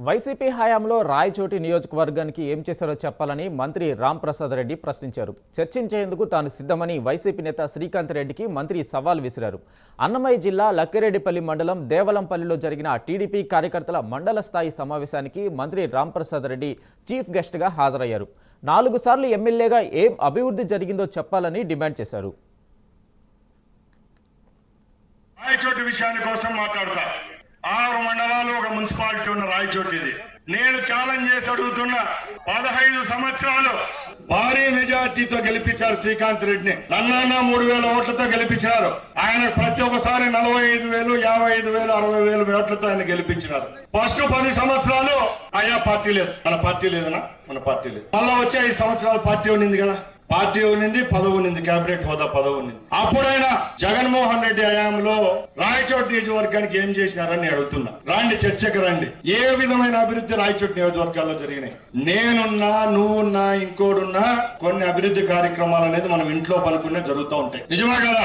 YCP హయాంలో రాయచోటి నియోజకవర్గానికి ఏం చేశారో చెప్పాలని మంత్రి రాంప్రసాద్ రెడ్డి ప్రశ్నించారు. చర్చించేందుకు తాను సిద్ధమని వైసీపీ నేత శ్రీకాంత్ రెడ్డికి మంత్రి సవాల్ విసిరారు. అన్నమయ్య జిల్లా లక్కిరెడ్డిపల్లి మండలం దేవలంపల్లిలో జరిగిన టీడీపీ కార్యకర్తల మండల స్థాయి సమావేశానికి మంత్రి రాంప్రసాద్ రెడ్డి చీఫ్ గెస్ట్గా హాజరయ్యారు. 4 సార్లు ఎమ్మెల్యేగా ఏం అభివృద్ధి జరిగిందో చెప్పాలని డిమాండ్ చేశారు. రాయచోటి విషయాన్ని కోసం మాట్లాడతా. 6 మండలాలు ఒక మున్సిపాలిటీ ఉన్న రాయచోటి ఇది. నేను ఛాలెంజ్ చేసి అడుగుతున్నా, 15 సంవత్సరాలు భారీ మెజార్టీతో గెలిపించారు శ్రీకాంత్ రెడ్డిని. నన్న 3000 ఓట్లతో గెలిపించారు. ఆయన ప్రతి ఒక్కసారి 45,000, 55,000, 60,000 ఓట్లతో ఆయన గెలిపించినారు. ఫస్ట్ 10 సంవత్సరాలు ఆయా పార్టీ లేదు, మన పార్టీ లేదనా, మన పార్టీ లేదు. మళ్ళా వచ్చే 5 సంవత్సరాలు పార్టీ ఉన్నింది కదా, పార్టీ ఉన్నింది, పదవి ఉన్నింది, కేబినెట్ హోదా పదవి ఉన్నింది. అప్పుడైనా జగన్మోహన్ రెడ్డి హయాంలో రాయచోటి నియోజకవర్గానికి ఏం చేసినారని అడుగుతున్నా. రండి, చర్చకు రండి. ఏ విధమైన అభివృద్ధి రాయచోటి నియోజకవర్గాల్లో జరిగినాయి? నేనున్నా, నువ్వున్నా, ఇంకోడున్నా కొన్ని అభివృద్ధి కార్యక్రమాలు అనేది మనం ఇంట్లో పనుకునే జరుగుతూ ఉంటాయి. నిజమే కదా?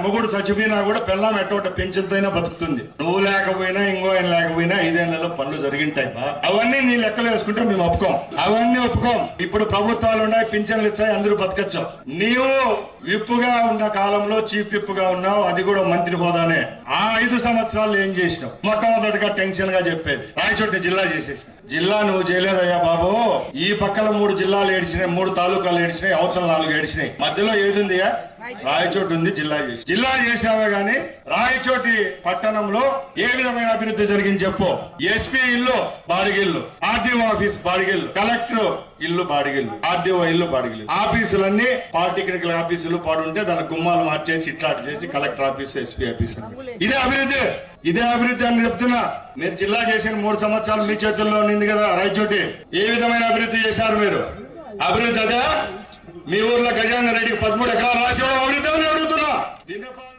మొగుడు చచ్చిపోయినా కూడా పిల్లం ఎట్టోట పెంచుతైనా బతుకుతుంది. నువ్వు లేకపోయినా, ఇంకో ఆయన లేకపోయినా 5 ఏళ్లలో పనులు జరిగింటాయి. అవన్నీ నీ లెక్కలు వేసుకుంటే మేము ఒప్పుకోం, అవన్నీ ఒప్పుకోం. ఇప్పుడు ప్రభుత్వాలు ఉన్నాయి, పింఛన్లు ఇస్తాయి, అందరూ బతకచ్చు. నీవు విప్పుగా ఉన్న కాలంలో చీఫ్ విప్పుగా ఉన్నావు, అది కూడా మంత్రి హోదానే. ఆ 5 సంవత్సరాలు ఏం చేసినావు? మొట్టమొదటిగా టెన్షన్ గా చెప్పేది, రాయచోటి జిల్లా చేసేసిన. జిల్లా నువ్వు చేయలేదయ్యా బాబు. ఈ పక్కన 3 జిల్లాలు ఏడిచినాయి, 3 తాలూకాలు ఏడిచినాయి, అవతల 4 ఏడిచినాయి. మధ్యలో ఏది ఉందియా? రాయచోటి ఉంది. జిల్లా చేసినావే గాని రాయచోటి పట్టణంలో ఏ విధమైన అభివృద్ధి జరిగింది చెప్పు. ఎస్పీ ఇల్లు బాడిగిల్లు, ఆర్డీఓ ఆఫీస్ బాడిగిల్లు, కలెక్టర్ ఇల్లు బాడిగిల్లు, ఆర్డీఓ ఇల్లు బాడిగిల్లు, ఆఫీసులన్నీ పాలిటెక్నికల్ ఆఫీసులు పాడుంటే దాని గుమ్మాలు మార్చేసి ఇట్లాంటి చేసి కలెక్టర్ ఆఫీసు, ఎస్పీ ఆఫీసు. ఇదే అభివృద్ధి, ఇదే అభివృద్ధి అని చెప్తున్నా. మీరు జిల్లా చేసిన 3 సంవత్సరాలు మీ చేతుల్లో ఉంది కదా రాయచోటి. ఏ విధమైన అభివృద్ధి చేశారు మీరు? అభివృద్ధి అదే. మీ ఊర్లో గజేంద్ర రెడ్డికి 13 ఎకరాలు